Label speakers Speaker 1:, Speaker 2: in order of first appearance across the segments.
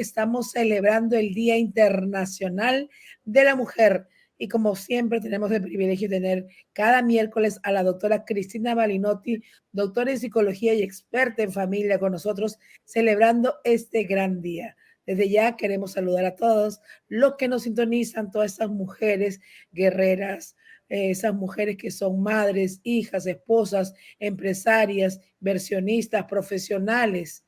Speaker 1: estamos celebrando el Día Internacional de la Mujer. Y como siempre tenemos el privilegio de tener cada miércoles a la doctora Cristina Balinotti, doctora en psicología y experta en familia con nosotros, celebrando este gran día. Desde ya queremos saludar a todos los que nos sintonizan, todas estas mujeres guerreras, esas mujeres que son madres, hijas, esposas, empresarias, versionistas, profesionales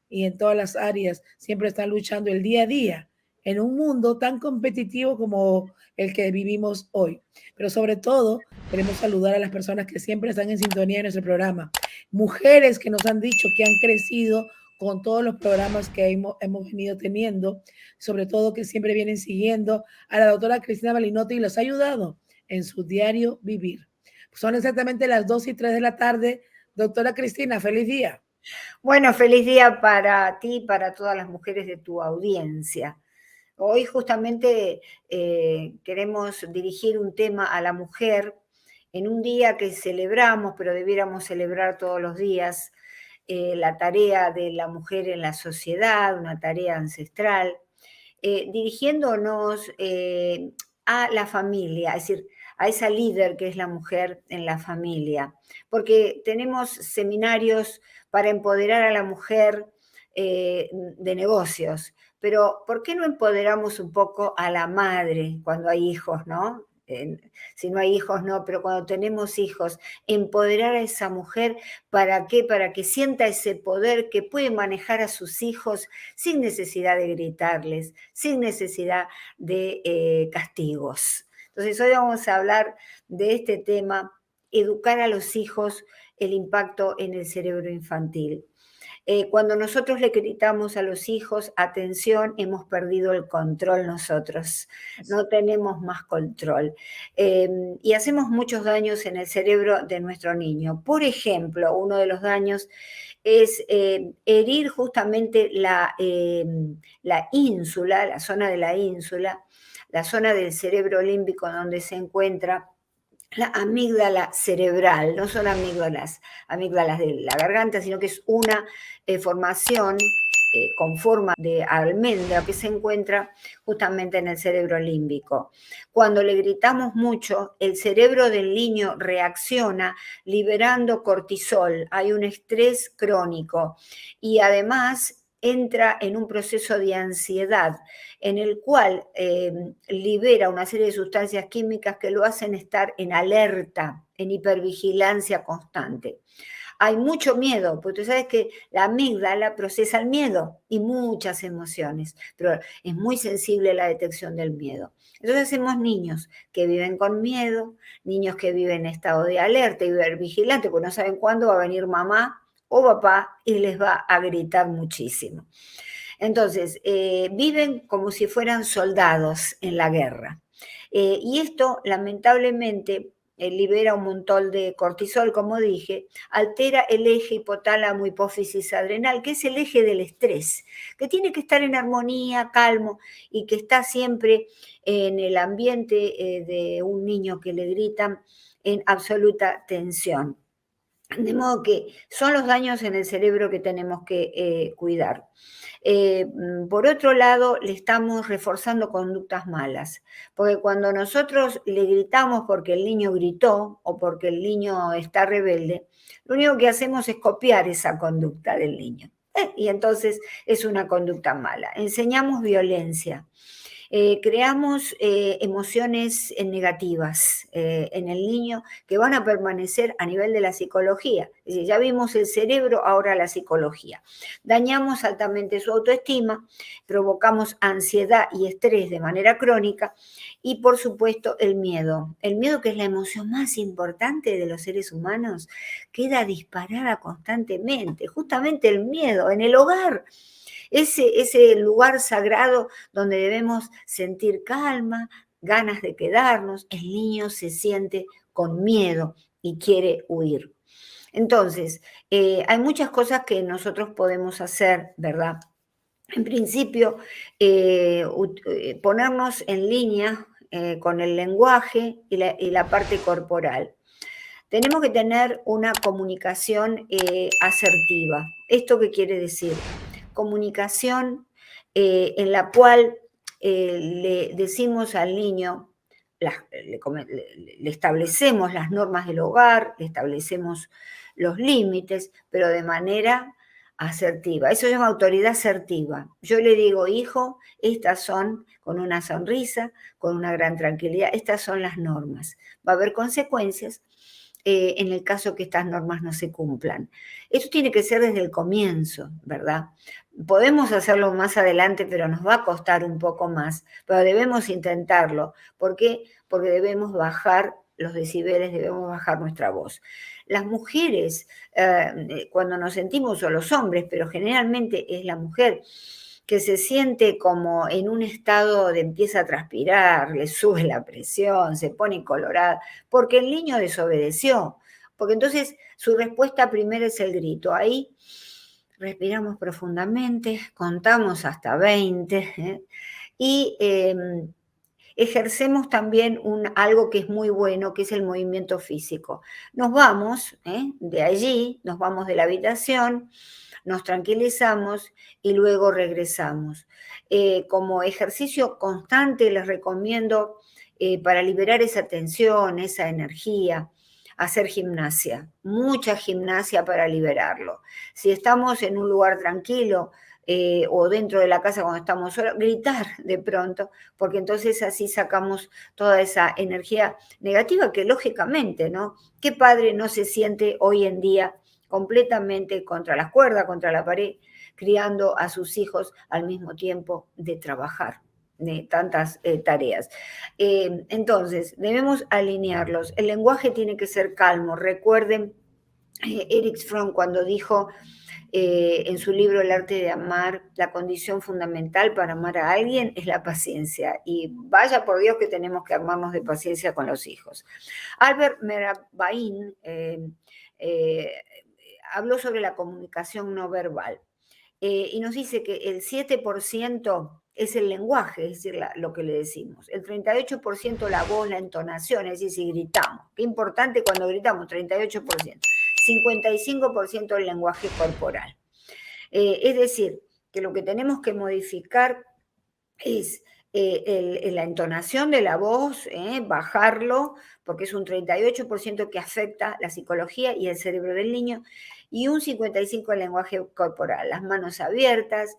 Speaker 1: y en todas las áreas siempre están luchando el día a día en un mundo tan competitivo como el que vivimos hoy. Pero sobre todo, queremos saludar a las personas que siempre están en sintonía en nuestro programa. Mujeres que nos han dicho que han crecido con todos los programas que hemos venido teniendo, sobre todo que siempre vienen siguiendo a la doctora Cristina Balinotti y los ha ayudado en su diario vivir. Son exactamente las 2:03 de la tarde. Doctora Cristina, feliz día.
Speaker 2: Bueno, feliz día para ti y para todas las mujeres de tu audiencia. Hoy justamente queremos dirigir un tema a la mujer en un día que celebramos, pero debiéramos celebrar todos los días, la tarea de la mujer en la sociedad, una tarea ancestral, dirigiéndonos a la familia, es decir, a esa líder que es la mujer en la familia, porque tenemos seminarios para empoderar a la mujer de negocios, pero ¿por qué no empoderamos un poco a la madre cuando hay hijos, no? Si no hay hijos, no, pero cuando tenemos hijos, empoderar a esa mujer, ¿para qué? Para que sienta ese poder que puede manejar a sus hijos sin necesidad de gritarles, sin necesidad de castigos. Entonces hoy vamos a hablar de este tema, educar a los hijos, el impacto en el cerebro infantil. Cuando nosotros le gritamos a los hijos, atención, hemos perdido el control nosotros, no tenemos más control. Y hacemos muchos daños en el cerebro de nuestro niño. Por ejemplo, uno de los daños es herir justamente la ínsula, la zona de la ínsula, la zona del cerebro límbico donde se encuentra la amígdala cerebral. No son amígdalas de la garganta, sino que es una formación con forma de almendra que se encuentra justamente en el cerebro límbico. Cuando le gritamos mucho, el cerebro del niño reacciona liberando cortisol, hay un estrés crónico y además entra en un proceso de ansiedad en el cual libera una serie de sustancias químicas que lo hacen estar en alerta, en hipervigilancia constante. Hay mucho miedo, porque tú sabes que la amígdala procesa el miedo y muchas emociones, pero es muy sensible a la detección del miedo. Entonces hacemos niños que viven con miedo, niños que viven en estado de alerta y hipervigilante, porque no saben cuándo va a venir mamá o papá y les va a gritar muchísimo. Entonces, viven como si fueran soldados en la guerra. Y esto, lamentablemente, libera un montón de cortisol, como dije, altera el eje hipotálamo hipófisis adrenal, que es el eje del estrés, que tiene que estar en armonía, calmo, y que está siempre en el ambiente de un niño que le gritan en absoluta tensión. De modo que son los daños en el cerebro que tenemos que cuidar. Por otro lado, le estamos reforzando conductas malas, porque cuando nosotros le gritamos porque el niño gritó o porque el niño está rebelde, lo único que hacemos es copiar esa conducta del niño. Y entonces es una conducta mala. Enseñamos violencia. Creamos emociones negativas en el niño que van a permanecer a nivel de la psicología. Es decir, ya vimos el cerebro, ahora la psicología. Dañamos altamente su autoestima, provocamos ansiedad y estrés de manera crónica y, por supuesto, el miedo. El miedo, que es la emoción más importante de los seres humanos, queda disparada constantemente. Justamente el miedo en el hogar. Ese lugar sagrado donde debemos sentir calma, ganas de quedarnos, el niño se siente con miedo y quiere huir. Entonces, hay muchas cosas que nosotros podemos hacer, ¿verdad? En principio, ponernos en línea con el lenguaje y la parte corporal. Tenemos que tener una comunicación asertiva. ¿Esto qué quiere decir? Comunicación en la cual le decimos al niño, le establecemos las normas del hogar, le establecemos los límites, pero de manera asertiva. Eso se llama autoridad asertiva. Yo le digo, hijo, estas son, con una sonrisa, con una gran tranquilidad, estas son las normas. Va a haber consecuencias en el caso que estas normas no se cumplan. Esto tiene que ser desde el comienzo, ¿verdad? Podemos hacerlo más adelante, pero nos va a costar un poco más, pero debemos intentarlo. ¿Por qué? Porque debemos bajar los decibeles, debemos bajar nuestra voz. Las mujeres, cuando nos sentimos, o los hombres, pero generalmente es la mujer, que se siente como en un estado de empieza a transpirar, le sube la presión, se pone colorada, porque el niño desobedeció, porque entonces su respuesta primero es el grito. Ahí respiramos profundamente, contamos hasta 20, y ejercemos también algo que es muy bueno, que es el movimiento físico. Nos vamos de allí, nos vamos de la habitación, nos tranquilizamos y luego regresamos. Como ejercicio constante les recomiendo para liberar esa tensión, esa energía, hacer gimnasia, mucha gimnasia para liberarlo. Si estamos en un lugar tranquilo o dentro de la casa cuando estamos solos, gritar de pronto, porque entonces así sacamos toda esa energía negativa que lógicamente, ¿no? ¿Qué padre no se siente hoy en día completamente contra las cuerdas, contra la pared, criando a sus hijos al mismo tiempo de trabajar, de tantas tareas? Entonces, debemos alinearlos. El lenguaje tiene que ser calmo. Recuerden, Erich Fromm cuando dijo en su libro El arte de amar, la condición fundamental para amar a alguien es la paciencia. Y vaya por Dios que tenemos que armarnos de paciencia con los hijos. Albert Mehrabian habló sobre la comunicación no verbal y nos dice que el 7% es el lenguaje, es decir, lo que le decimos. El 38% la voz, la entonación, es decir, si gritamos. Qué importante cuando gritamos, 38%. 55% el lenguaje corporal. Es decir, que lo que tenemos que modificar es la entonación de la voz, bajarlo, porque es un 38% que afecta la psicología y el cerebro del niño, y un 55% el lenguaje corporal, las manos abiertas,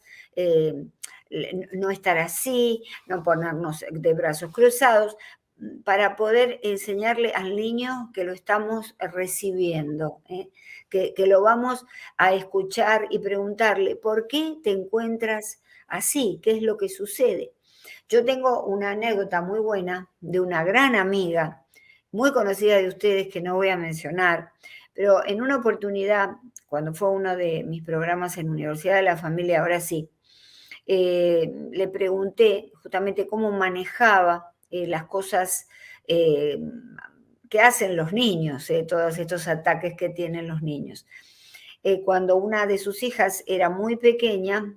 Speaker 2: no estar así, no ponernos de brazos cruzados, para poder enseñarle al niño que lo estamos recibiendo, que lo vamos a escuchar y preguntarle, ¿por qué te encuentras así? ¿Qué es lo que sucede? Yo tengo una anécdota muy buena de una gran amiga, muy conocida de ustedes, que no voy a mencionar, pero en una oportunidad, cuando fue uno de mis programas en Universidad de la Familia, ahora sí, le pregunté justamente cómo manejaba las cosas que hacen los niños, todos estos ataques que tienen los niños. Cuando una de sus hijas era muy pequeña,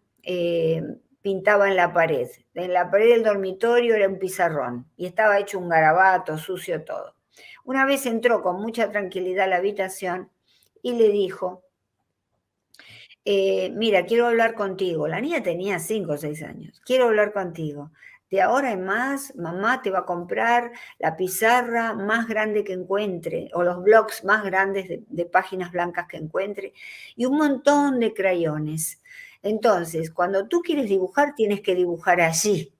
Speaker 2: pintaba en la pared. En la pared del dormitorio era un pizarrón y estaba hecho un garabato, sucio todo. Una vez entró con mucha tranquilidad a la habitación y le dijo, mira, quiero hablar contigo. La niña tenía 5 o 6 años. Quiero hablar contigo. De ahora en más, mamá te va a comprar la pizarra más grande que encuentre, o los blocs más grandes de páginas blancas que encuentre, y un montón de crayones. Entonces, cuando tú quieres dibujar, tienes que dibujar allí,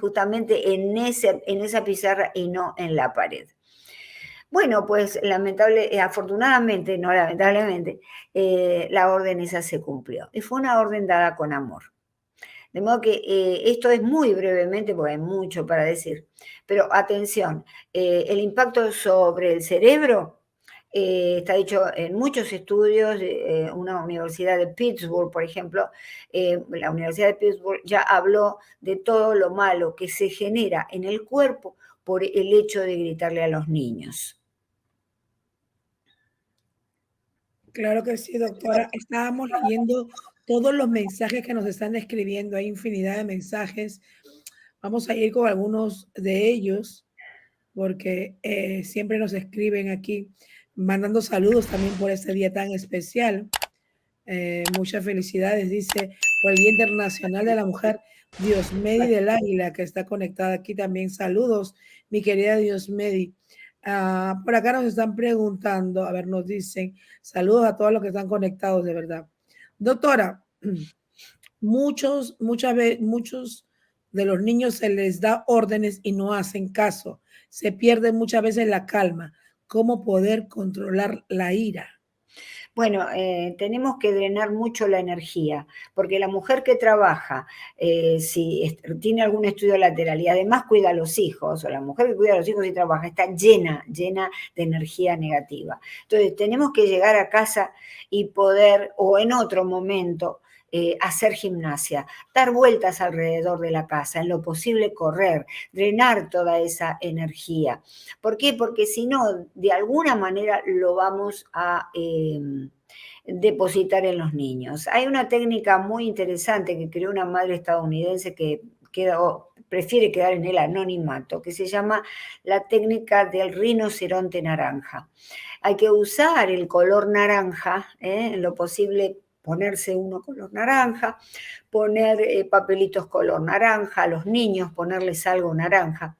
Speaker 2: justamente en esa pizarra y no en la pared. Bueno, pues afortunadamente, no lamentablemente, la orden esa se cumplió. Y fue una orden dada con amor. De modo que esto es muy brevemente, porque hay mucho para decir, pero atención, el impacto sobre el cerebro está dicho en muchos estudios, una universidad de Pittsburgh, por ejemplo, la Universidad de Pittsburgh ya habló de todo lo malo que se genera en el cuerpo por el hecho de gritarle a los niños.
Speaker 1: Claro que sí, doctora. Estábamos leyendo todos los mensajes que nos están escribiendo. Hay infinidad de mensajes. Vamos a ir con algunos de ellos, porque siempre nos escriben aquí, mandando saludos también por este día tan especial. Muchas felicidades, dice, por el Día Internacional de la Mujer. Diosmedi del Águila, que está conectada aquí también. Saludos, mi querida Diosmedi. Por acá nos están preguntando, a ver, nos dicen, saludos a todos los que están conectados, de verdad. Doctora, muchos de los niños se les da órdenes y no hacen caso. Se pierde muchas veces la calma. ¿Cómo poder controlar la ira?
Speaker 2: Bueno, tenemos que drenar mucho la energía, porque la mujer que trabaja, si tiene algún estudio lateral y además cuida a los hijos, o la mujer que cuida a los hijos y trabaja, está llena de energía negativa. Entonces, tenemos que llegar a casa y poder, o en otro momento, hacer gimnasia, dar vueltas alrededor de la casa, en lo posible correr, drenar toda esa energía. ¿Por qué? Porque si no, de alguna manera lo vamos a depositar en los niños. Hay una técnica muy interesante que creó una madre estadounidense que prefiere quedar en el anonimato, que se llama la técnica del rinoceronte naranja. Hay que usar el color naranja, en lo posible ponerse uno color naranja, poner papelitos color naranja, a los niños ponerles algo naranja,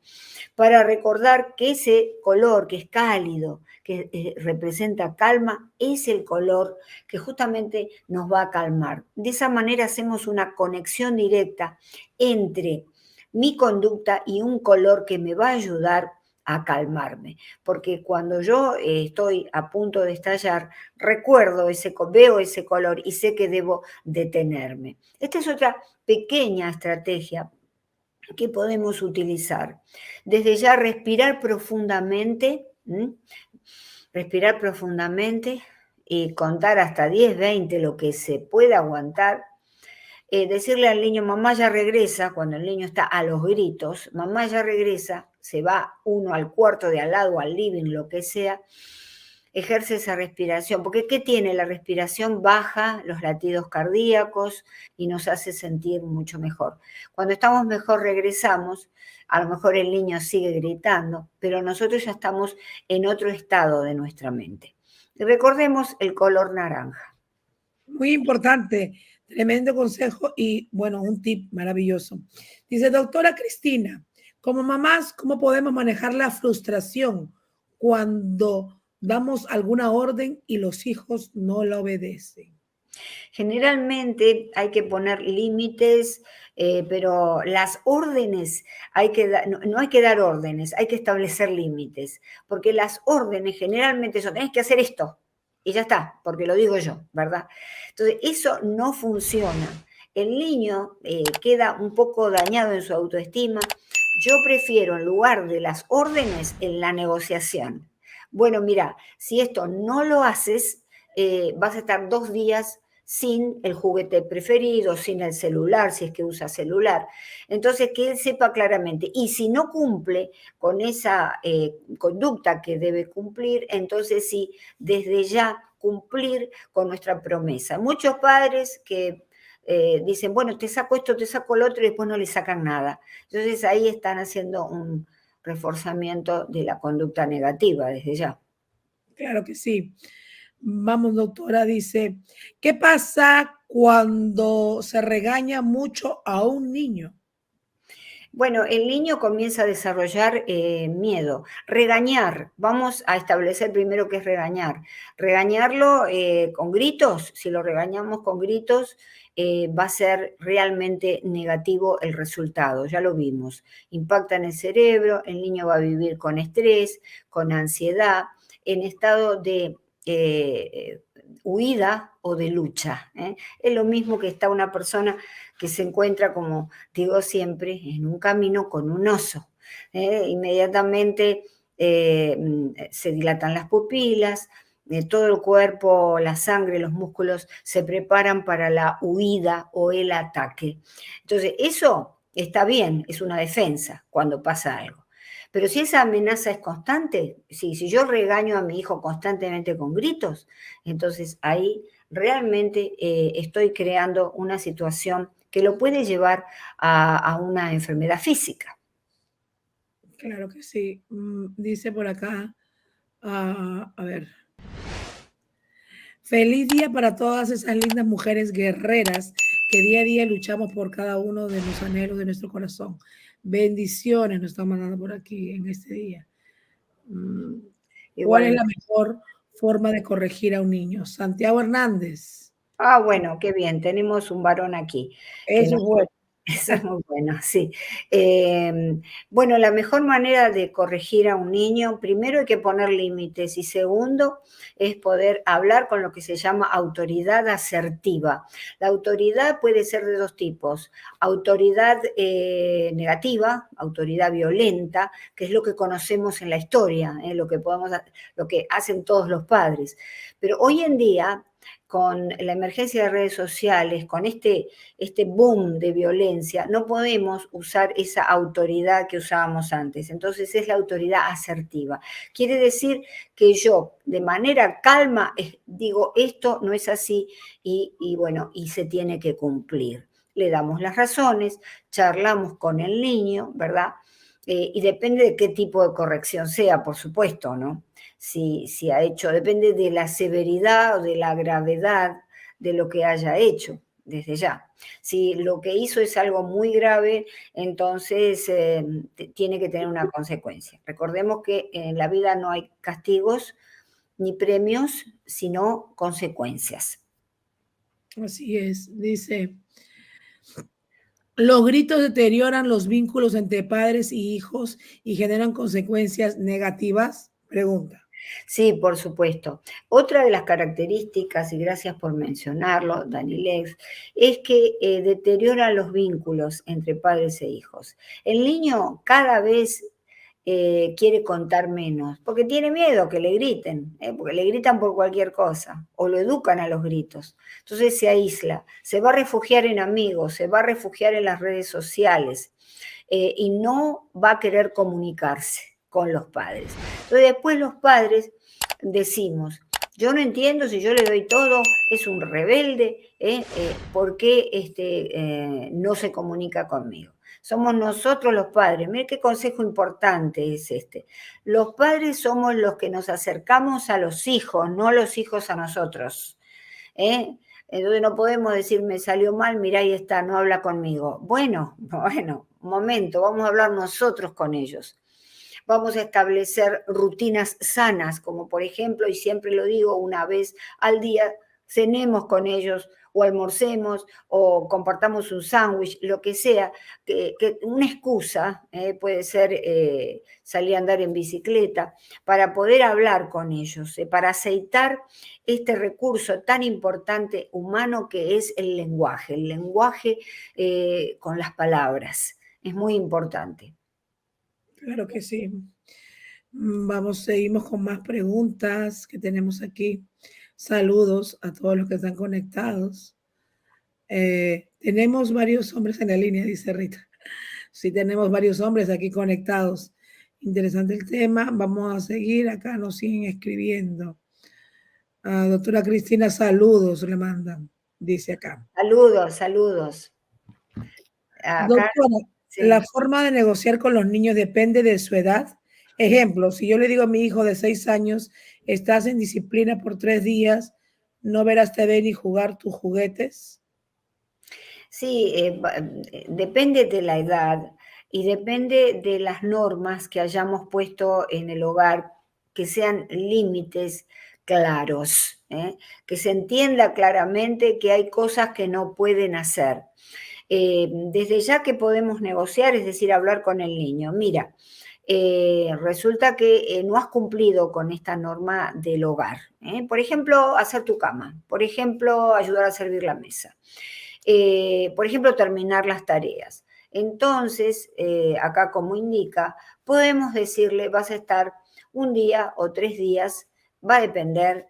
Speaker 2: para recordar que ese color que es cálido, que representa calma, es el color que justamente nos va a calmar. De esa manera hacemos una conexión directa entre mi conducta y un color que me va a ayudar a calmarme, porque cuando yo estoy a punto de estallar, veo ese color y sé que debo detenerme. Esta es otra pequeña estrategia que podemos utilizar. Desde ya respirar profundamente, y contar hasta 10, 20, lo que se pueda aguantar. Decirle al niño, mamá ya regresa, cuando el niño está a los gritos, mamá ya regresa, se va uno al cuarto de al lado, al living, lo que sea, ejerce esa respiración, porque ¿qué tiene? La respiración baja los latidos cardíacos y nos hace sentir mucho mejor. Cuando estamos mejor regresamos, a lo mejor el niño sigue gritando, pero nosotros ya estamos en otro estado de nuestra mente. Y recordemos el color naranja.
Speaker 1: Muy importante, tremendo consejo y bueno, un tip maravilloso. Dice, doctora Cristina, como mamás, ¿cómo podemos manejar la frustración cuando damos alguna orden y los hijos no la obedecen?
Speaker 2: Generalmente hay que poner límites, pero las órdenes, no hay que dar órdenes, hay que establecer límites, porque las órdenes generalmente son, tenés que hacer esto, y ya está, porque lo digo yo, ¿verdad? Entonces, eso no funciona. El niño queda un poco dañado en su autoestima. Yo prefiero, en lugar de las órdenes, en la negociación. Bueno, mira, si esto no lo haces, vas a estar 2 días sin el juguete preferido, sin el celular, si es que usa celular. Entonces, que él sepa claramente. Y si no cumple con esa conducta que debe cumplir, entonces sí, desde ya cumplir con nuestra promesa. Muchos padres que dicen, bueno, te saco esto, te saco lo otro, y después no le sacan nada. Entonces ahí están haciendo un reforzamiento de la conducta negativa desde ya.
Speaker 1: Claro que sí. Vamos, doctora, dice, ¿qué pasa cuando se regaña mucho a un niño?
Speaker 2: Bueno, el niño comienza a desarrollar miedo. Regañar, vamos a establecer primero qué es regañar. Regañarlo con gritos, si lo regañamos con gritos, va a ser realmente negativo el resultado, ya lo vimos. Impacta en el cerebro, el niño va a vivir con estrés, con ansiedad, en estado de huida o de lucha. Es lo mismo que está una persona que se encuentra, como digo siempre, en un camino con un oso. Inmediatamente se dilatan las pupilas, todo el cuerpo, la sangre, los músculos se preparan para la huida o el ataque. Entonces, eso está bien, es una defensa cuando pasa algo. Pero si esa amenaza es constante, si yo regaño a mi hijo constantemente con gritos, entonces ahí realmente estoy creando una situación que lo puede llevar a una enfermedad física.
Speaker 1: Claro que sí. Dice por acá, a ver, feliz día para todas esas lindas mujeres guerreras que día a día luchamos por cada uno de los anhelos de nuestro corazón. Bendiciones nos están mandando por aquí en este día. ¿Cuál es
Speaker 2: Igual.
Speaker 1: la mejor forma de corregir a un niño? Santiago Hernández.
Speaker 2: Bueno, qué bien, tenemos un varón aquí que
Speaker 1: Eso
Speaker 2: nos
Speaker 1: es bueno.
Speaker 2: eso es muy bueno, sí. Bueno, la mejor manera de corregir a un niño, primero hay que poner límites y segundo es poder hablar con lo que se llama autoridad asertiva. La autoridad puede ser de dos tipos, autoridad negativa, autoridad violenta, que es lo que conocemos en la historia, lo que hacen todos los padres. Pero hoy en día, con la emergencia de redes sociales, con este boom de violencia, no podemos usar esa autoridad que usábamos antes. Entonces es la autoridad asertiva. Quiere decir que yo, de manera calma, digo, esto no es así y bueno, y se tiene que cumplir. Le damos las razones, charlamos con el niño, ¿verdad? Y depende de qué tipo de corrección sea, por supuesto, ¿no? Si ha hecho, depende de la severidad o de la gravedad de lo que haya hecho desde ya. Si lo que hizo es algo muy grave, entonces tiene que tener una consecuencia. Recordemos que en la vida no hay castigos ni premios, sino consecuencias.
Speaker 1: Así es, dice, los gritos deterioran los vínculos entre padres y hijos y generan consecuencias negativas. Pregunta.
Speaker 2: Sí, por supuesto. Otra de las características, y gracias por mencionarlo, Danilex, es que deteriora los vínculos entre padres e hijos. El niño cada vez quiere contar menos, porque tiene miedo que le griten, porque le gritan por cualquier cosa, o lo educan a los gritos. Entonces se aísla, se va a refugiar en amigos, se va a refugiar en las redes sociales, y no va a querer comunicarse con los padres. Entonces después los padres decimos, yo no entiendo si yo le doy todo, es un rebelde, ¿por qué no se comunica conmigo? Somos nosotros los padres. Mire qué consejo importante es este. Los padres somos los que nos acercamos a los hijos, no los hijos a nosotros. Entonces no podemos decir, me salió mal, mirá, ahí está, no habla conmigo. Bueno, un momento, vamos a hablar nosotros con ellos. Vamos a establecer rutinas sanas, como por ejemplo, y siempre lo digo, una vez al día, cenemos con ellos o almorcemos o compartamos un sándwich, lo que sea, que una excusa puede ser salir a andar en bicicleta, para poder hablar con ellos, para aceitar este recurso tan importante humano que es el lenguaje con las palabras. Es muy importante.
Speaker 1: Claro que sí. Seguimos con más preguntas que tenemos aquí. Saludos a todos los que están conectados. Tenemos varios hombres en la línea, dice Rita. Sí, tenemos varios hombres aquí conectados. Interesante el tema. Vamos a seguir. Acá nos siguen escribiendo. Doctora Cristina, saludos le mandan, dice acá.
Speaker 2: Saludos. Acá,
Speaker 1: Doctora,
Speaker 2: sí.
Speaker 1: la forma de negociar con los niños depende de su edad. Ejemplo, si yo le digo a mi hijo de 6 años, estás en disciplina por 3 días, no verás TV ni jugar tus juguetes.
Speaker 2: Sí, depende de la edad y depende de las normas que hayamos puesto en el hogar, que sean límites claros, que se entienda claramente que hay cosas que no pueden hacer. Desde ya que podemos negociar, es decir, hablar con el niño. Mira, resulta que no has cumplido con esta norma del hogar. Por ejemplo, hacer tu cama. Por ejemplo, ayudar a servir la mesa. Por ejemplo, terminar las tareas. Entonces, acá como indica, podemos decirle, vas a estar un día o 3 días, va a depender,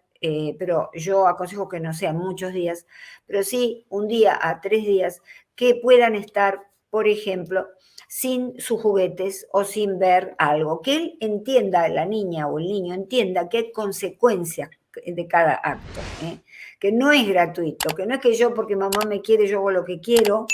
Speaker 2: pero yo aconsejo que no sean muchos días, pero sí un día a 3 días que puedan estar, por ejemplo, sin sus juguetes o sin ver algo, que él entienda, la niña o el niño entienda que hay consecuencias de cada acto, que no es gratuito, que no es que yo porque mamá me quiere, yo hago lo que quiero,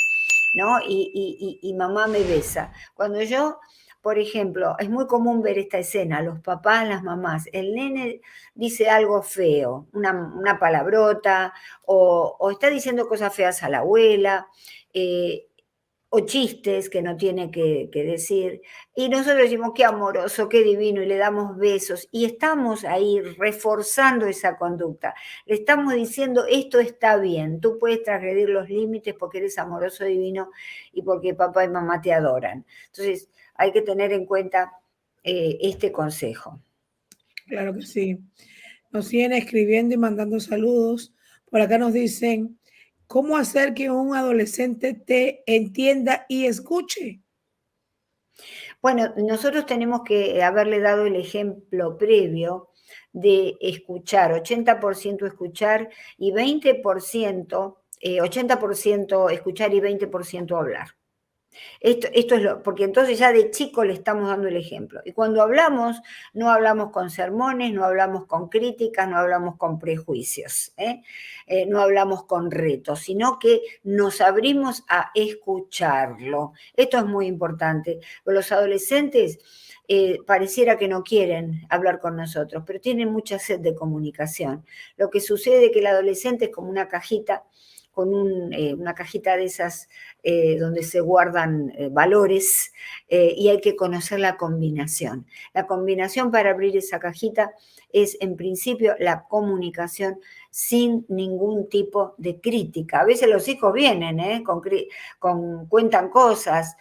Speaker 2: ¿no? Y mamá me besa. Cuando yo Por ejemplo, es muy común ver esta escena, los papás, las mamás, el nene dice algo feo, una palabrota, o está diciendo cosas feas a la abuela, eh, o chistes que no tiene que decir, y nosotros decimos qué amoroso, qué divino, y le damos besos, y estamos ahí reforzando esa conducta. Le estamos diciendo, esto está bien, tú puedes transgredir los límites porque eres amoroso, divino, y porque papá y mamá te adoran. Entonces, hay que tener en cuenta este consejo.
Speaker 1: Claro que sí. Nos siguen escribiendo y mandando saludos. Por acá nos dicen, ¿cómo hacer que un adolescente te entienda y escuche?
Speaker 2: Bueno, nosotros tenemos que haberle dado el ejemplo previo de escuchar, 80% escuchar y 20%, 80% escuchar y 20% hablar. Esto es porque entonces ya de chico le estamos dando el ejemplo. Y cuando hablamos, no hablamos con sermones, no hablamos con críticas, no hablamos con prejuicios, no hablamos con retos, sino que nos abrimos a escucharlo. Esto es muy importante. Los adolescentes pareciera que no quieren hablar con nosotros, pero tienen mucha sed de comunicación. Lo que sucede es que el adolescente es como una cajita, con una cajita de esas donde se guardan valores y hay que conocer la combinación. La combinación para abrir esa cajita es en principio la comunicación sin ningún tipo de crítica. A veces los hijos vienen, cuentan cosas,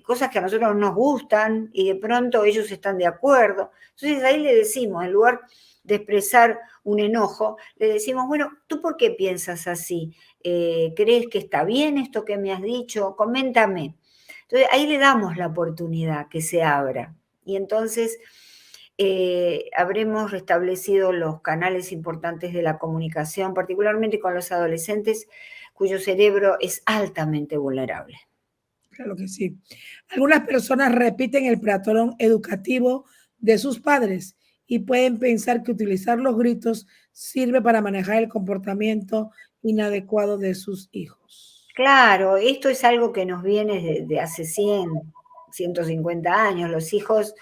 Speaker 2: cosas que a nosotros nos gustan y de pronto ellos están de acuerdo. Entonces ahí le decimos, en lugar de expresar un enojo, le decimos, bueno, ¿tú por qué piensas así? ¿Crees que está bien esto que me has dicho? Coméntame. Entonces ahí le damos la oportunidad que se abra. Y entonces habremos restablecido los canales importantes de la comunicación, particularmente con los adolescentes cuyo cerebro es altamente vulnerable.
Speaker 1: Claro que sí. Algunas personas repiten el patrón educativo de sus padres y pueden pensar que utilizar los gritos sirve para manejar el comportamiento inadecuado de sus hijos.
Speaker 2: Claro, esto es algo que nos viene de hace 100, 150 años. Los hijos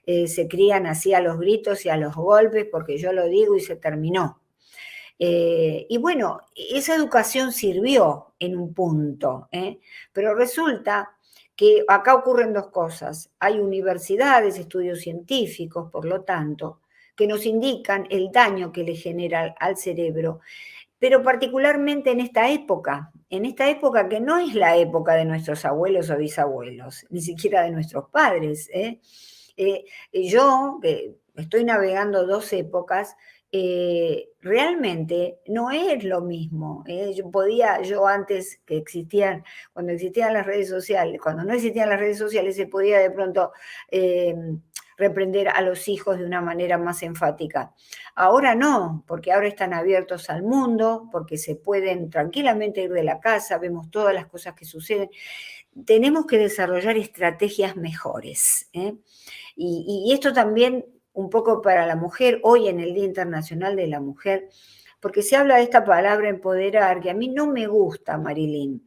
Speaker 2: se crían así a los gritos y a los golpes porque yo lo digo y se terminó. Y bueno, esa educación sirvió en un punto, pero resulta que acá ocurren dos cosas. Hay universidades, estudios científicos, por lo tanto, que nos indican el daño que le genera al cerebro, pero particularmente en esta época que no es la época de nuestros abuelos o bisabuelos, ni siquiera de nuestros padres. Yo, que estoy navegando dos épocas, realmente no es lo mismo. Yo antes que existían, cuando existían las redes sociales, cuando no existían las redes sociales, se podía de pronto reprender a los hijos de una manera más enfática. Ahora no, porque ahora están abiertos al mundo, porque se pueden tranquilamente ir de la casa, vemos todas las cosas que suceden. Tenemos que desarrollar estrategias mejores. Y esto también un poco para la mujer, hoy en el Día Internacional de la Mujer, porque se habla de esta palabra empoderar, que a mí no me gusta, Marilyn,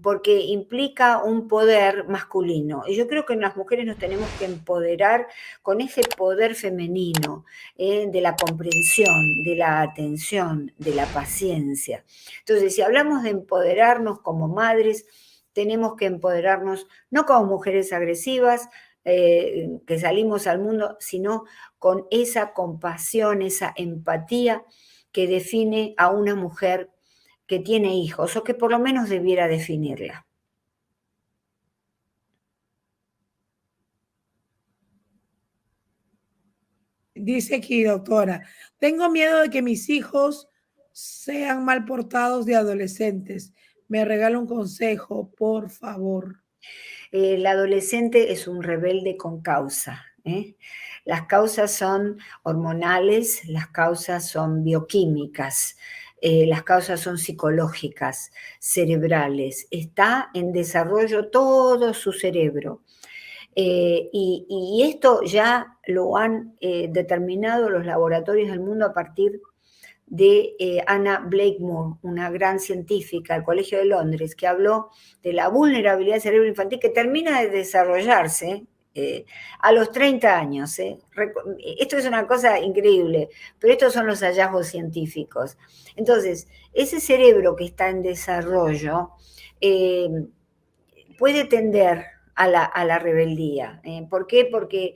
Speaker 2: porque implica un poder masculino. Y yo creo que las mujeres nos tenemos que empoderar con ese poder femenino, de la comprensión, de la atención, de la paciencia. Entonces, si hablamos de empoderarnos como madres, tenemos que empoderarnos no como mujeres agresivas, que salimos al mundo, sino con esa compasión, esa empatía que define a una mujer que tiene hijos, o que por lo menos debiera definirla.
Speaker 1: Dice aquí, doctora, tengo miedo de que mis hijos sean mal portados de adolescentes. Me regala un consejo, por favor.
Speaker 2: El adolescente es un rebelde con causa. Las causas son hormonales, las causas son bioquímicas, las causas son psicológicas, cerebrales. Está en desarrollo todo su cerebro. Y esto ya lo han determinado los laboratorios del mundo a partir de Anna Blakemore, una gran científica del Colegio de Londres, que habló de la vulnerabilidad del cerebro infantil que termina de desarrollarse a los 30 años. Esto es una cosa increíble, pero estos son los hallazgos científicos. Entonces, ese cerebro que está en desarrollo puede tender a la rebeldía. ¿Por qué? Porque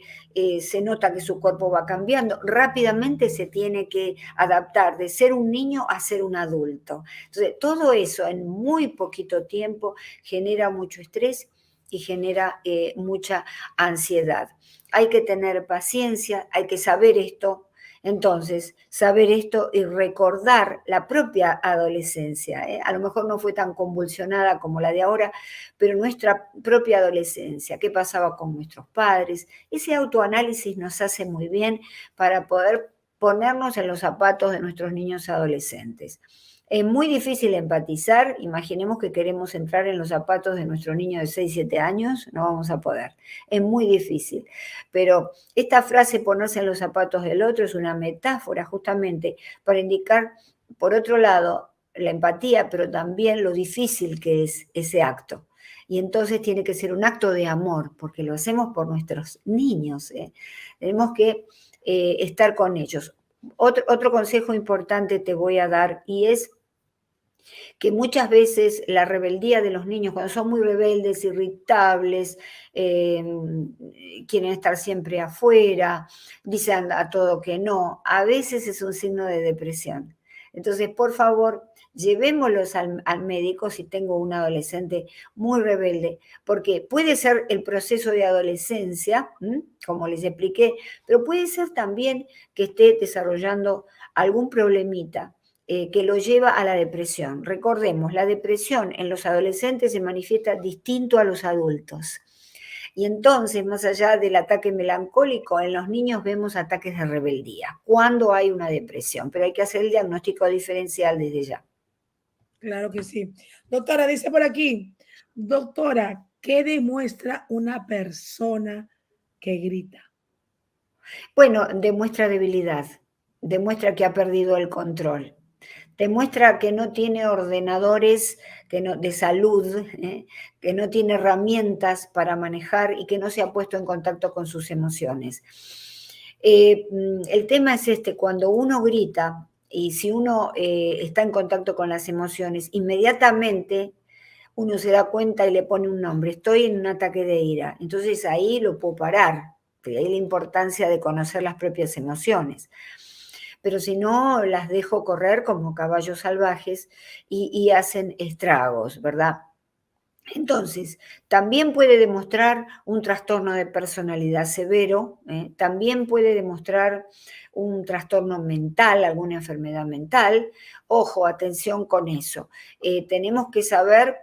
Speaker 2: se nota que su cuerpo va cambiando. Rápidamente se tiene que adaptar de ser un niño a ser un adulto. Entonces, todo eso en muy poquito tiempo genera mucho estrés y genera mucha ansiedad. Hay que tener paciencia, hay que saber esto. Entonces, saber esto y recordar la propia adolescencia, a lo mejor no fue tan convulsionada como la de ahora, pero nuestra propia adolescencia, qué pasaba con nuestros padres, ese autoanálisis nos hace muy bien para poder ponernos en los zapatos de nuestros niños adolescentes. Es muy difícil empatizar, imaginemos que queremos entrar en los zapatos de nuestro niño de 6, 7 años, no vamos a poder, es muy difícil. Pero esta frase, ponerse en los zapatos del otro, es una metáfora justamente para indicar, por otro lado, la empatía, pero también lo difícil que es ese acto. Y entonces tiene que ser un acto de amor, porque lo hacemos por nuestros niños. Tenemos que estar con ellos. Otro consejo importante te voy a dar, y es que muchas veces la rebeldía de los niños, cuando son muy rebeldes, irritables, quieren estar siempre afuera, dicen a todo que no, a veces es un signo de depresión. Entonces, por favor, llevémoslos al médico si tengo un adolescente muy rebelde, porque puede ser el proceso de adolescencia, como les expliqué, pero puede ser también que esté desarrollando algún problemita que lo lleva a la depresión. Recordemos, la depresión en los adolescentes se manifiesta distinto a los adultos. Y entonces, más allá del ataque melancólico, en los niños vemos ataques de rebeldía, cuando hay una depresión, pero hay que hacer el diagnóstico diferencial desde ya.
Speaker 1: Claro que sí. Doctora, dice por aquí, doctora, ¿qué demuestra una persona que grita?
Speaker 2: Bueno, demuestra debilidad, demuestra que ha perdido el control, demuestra que no tiene ordenadores de salud, que no tiene herramientas para manejar y que no se ha puesto en contacto con sus emociones. El tema es este, cuando uno grita y si uno está en contacto con las emociones, inmediatamente uno se da cuenta y le pone un nombre, estoy en un ataque de ira, entonces ahí lo puedo parar, de ahí la importancia de conocer las propias emociones. Pero si no, las dejo correr como caballos salvajes y hacen estragos, ¿verdad? Entonces, también puede demostrar un trastorno de personalidad severo, también puede demostrar un trastorno mental, alguna enfermedad mental. Ojo, atención con eso. Tenemos que saber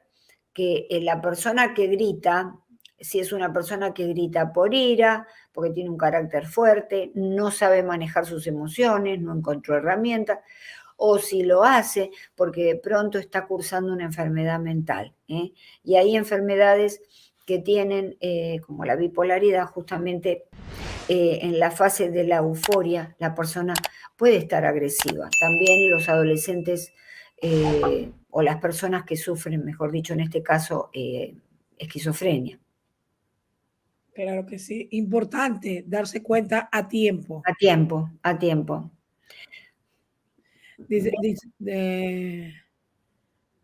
Speaker 2: que la persona que grita, si es una persona que grita por ira, porque tiene un carácter fuerte, no sabe manejar sus emociones, no encontró herramientas, o si lo hace porque de pronto está cursando una enfermedad mental. Y hay enfermedades que tienen, como la bipolaridad, justamente en la fase de la euforia, la persona puede estar agresiva. También los adolescentes o las personas que sufren, mejor dicho, en este caso, esquizofrenia.
Speaker 1: Claro que sí. Importante darse cuenta a tiempo.
Speaker 2: A tiempo, a tiempo.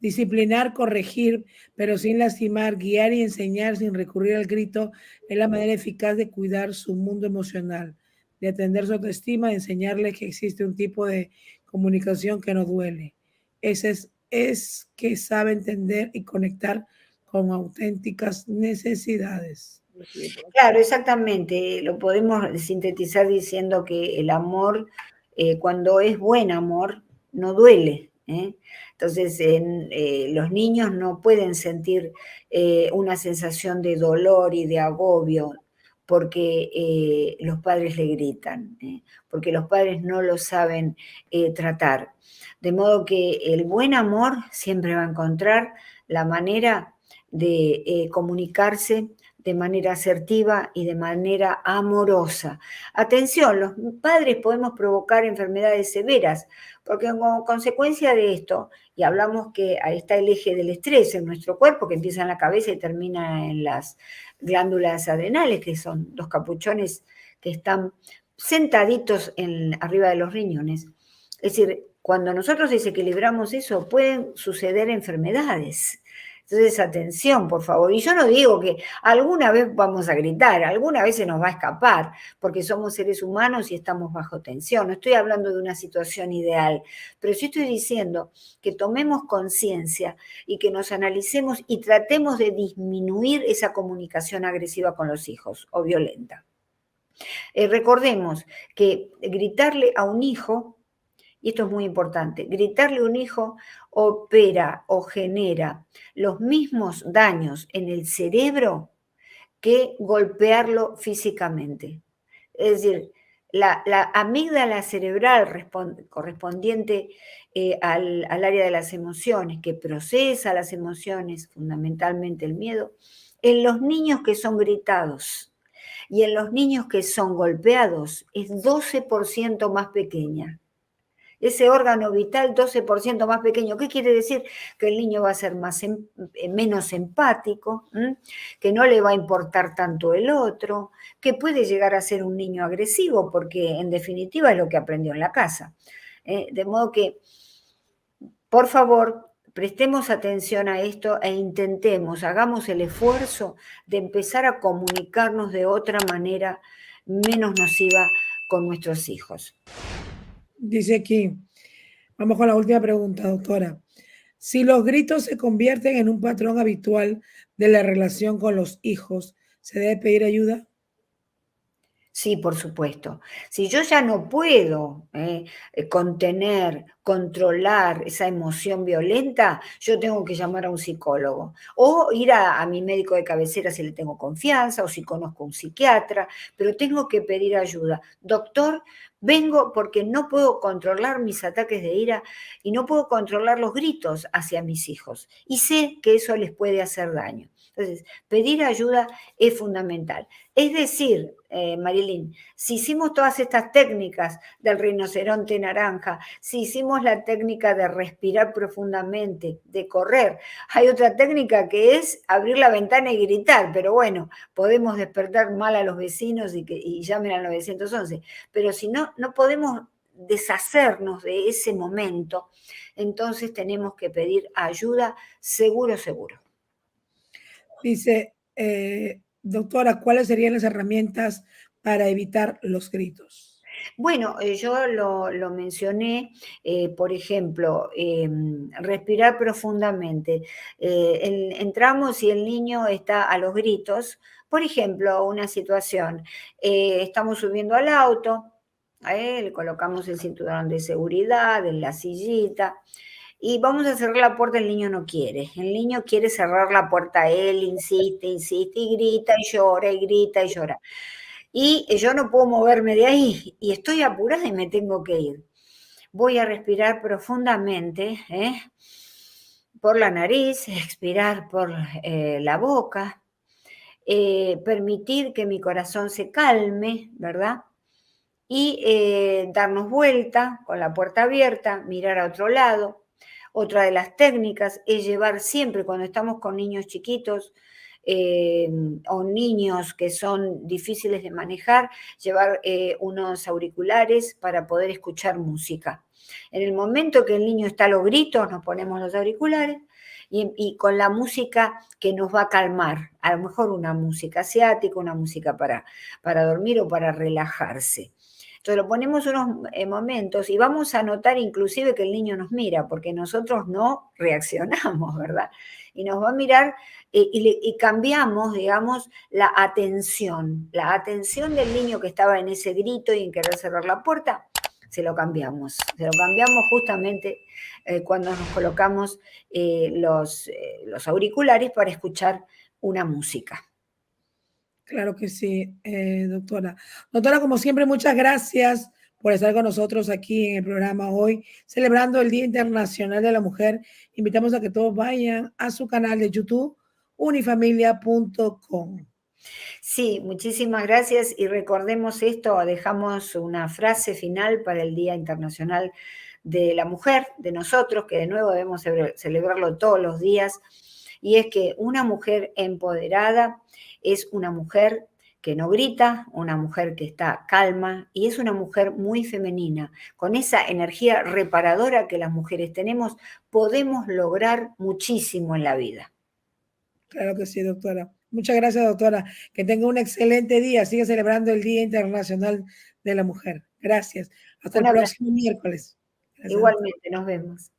Speaker 1: Disciplinar, corregir, pero sin lastimar, guiar y enseñar sin recurrir al grito es la manera eficaz de cuidar su mundo emocional, de atender su autoestima, de enseñarle que existe un tipo de comunicación que no duele. Ese es que sabe entender y conectar con auténticas necesidades.
Speaker 2: Claro, exactamente. Lo podemos sintetizar diciendo que el amor, cuando es buen amor, no duele. Entonces, los niños no pueden sentir una sensación de dolor y de agobio porque los padres le gritan, porque los padres no lo saben tratar. De modo que el buen amor siempre va a encontrar la manera de comunicarse de manera asertiva y de manera amorosa. Atención, los padres podemos provocar enfermedades severas, porque como consecuencia de esto, y hablamos que ahí está el eje del estrés en nuestro cuerpo, que empieza en la cabeza y termina en las glándulas adrenales, que son los capuchones que están sentaditos arriba de los riñones. Es decir, cuando nosotros desequilibramos eso, pueden suceder enfermedades. Entonces, atención, por favor. Y yo no digo que alguna vez vamos a gritar, alguna vez se nos va a escapar, porque somos seres humanos y estamos bajo tensión. No estoy hablando de una situación ideal, pero sí estoy diciendo que tomemos conciencia y que nos analicemos y tratemos de disminuir esa comunicación agresiva con los hijos o violenta. Recordemos que gritarle a un hijo, y esto es muy importante, gritarle a un hijo opera o genera los mismos daños en el cerebro que golpearlo físicamente. Es decir, la amígdala cerebral correspondiente al área de las emociones, que procesa las emociones, fundamentalmente el miedo, en los niños que son gritados y en los niños que son golpeados es 12% más pequeña. Ese órgano vital 12% más pequeño. ¿Qué quiere decir? Que el niño va a ser menos empático, que no le va a importar tanto el otro, que puede llegar a ser un niño agresivo, porque en definitiva es lo que aprendió en la casa. De modo que, por favor, prestemos atención a esto e intentemos, hagamos el esfuerzo de empezar a comunicarnos de otra manera menos nociva con nuestros hijos.
Speaker 1: Dice aquí, vamos con la última pregunta, doctora. Si los gritos se convierten en un patrón habitual de la relación con los hijos, ¿se debe pedir ayuda?
Speaker 2: Sí, por supuesto. Si yo ya no puedo contener, controlar esa emoción violenta, yo tengo que llamar a un psicólogo o ir a mi médico de cabecera si le tengo confianza o si conozco a un psiquiatra, pero tengo que pedir ayuda. Doctor, vengo porque no puedo controlar mis ataques de ira y no puedo controlar los gritos hacia mis hijos y sé que eso les puede hacer daño. Entonces, pedir ayuda es fundamental. Es decir, Marilyn, si hicimos todas estas técnicas del rinoceronte naranja, si hicimos la técnica de respirar profundamente, de correr, hay otra técnica que es abrir la ventana y gritar, pero bueno, podemos despertar mal a los vecinos y llamen al 911, pero si no, no podemos deshacernos de ese momento, entonces tenemos que pedir ayuda seguro, seguro.
Speaker 1: Dice, doctora, ¿cuáles serían las herramientas para evitar los gritos?
Speaker 2: Bueno, yo lo mencioné, por ejemplo, respirar profundamente. Entramos y el niño está a los gritos. Por ejemplo, una situación, estamos subiendo al auto, le colocamos el cinturón de seguridad en la sillita y vamos a cerrar la puerta, el niño no quiere. El niño quiere cerrar la puerta a él, insiste, insiste y grita y llora y grita y llora. Y yo no puedo moverme de ahí y estoy apurada y me tengo que ir. Voy a respirar profundamente por la nariz, expirar por la boca, permitir que mi corazón se calme, ¿verdad? Y darnos vuelta con la puerta abierta, mirar a otro lado. Otra de las técnicas es llevar siempre, cuando estamos con niños chiquitos o niños que son difíciles de manejar, llevar unos auriculares para poder escuchar música. En el momento que el niño está a los gritos, nos ponemos los auriculares y con la música que nos va a calmar, a lo mejor una música asiática, una música para dormir o para relajarse. Entonces lo ponemos unos momentos y vamos a notar inclusive que el niño nos mira, porque nosotros no reaccionamos, ¿verdad? Y nos va a mirar y cambiamos, digamos, la atención del niño que estaba en ese grito y en querer cerrar la puerta, se lo cambiamos justamente cuando nos colocamos los auriculares para escuchar una música.
Speaker 1: Claro que sí, doctora. Doctora, como siempre, muchas gracias por estar con nosotros aquí en el programa hoy, celebrando el Día Internacional de la Mujer. Invitamos a que todos vayan a su canal de YouTube, unifamilia.com.
Speaker 2: Sí, muchísimas gracias y recordemos esto, dejamos una frase final para el Día Internacional de la Mujer, de nosotros, que de nuevo debemos celebrarlo todos los días, y es que una mujer empoderada es una mujer que no grita, una mujer que está calma y es una mujer muy femenina. Con esa energía reparadora que las mujeres tenemos, podemos lograr muchísimo en la vida.
Speaker 1: Claro que sí, doctora. Muchas gracias, doctora. Que tenga un excelente día. Sigue celebrando el Día Internacional de la Mujer. Gracias. Hasta el
Speaker 2: Un abrazo.
Speaker 1: próximo miércoles. Gracias, doctora.
Speaker 2: Igualmente, nos vemos.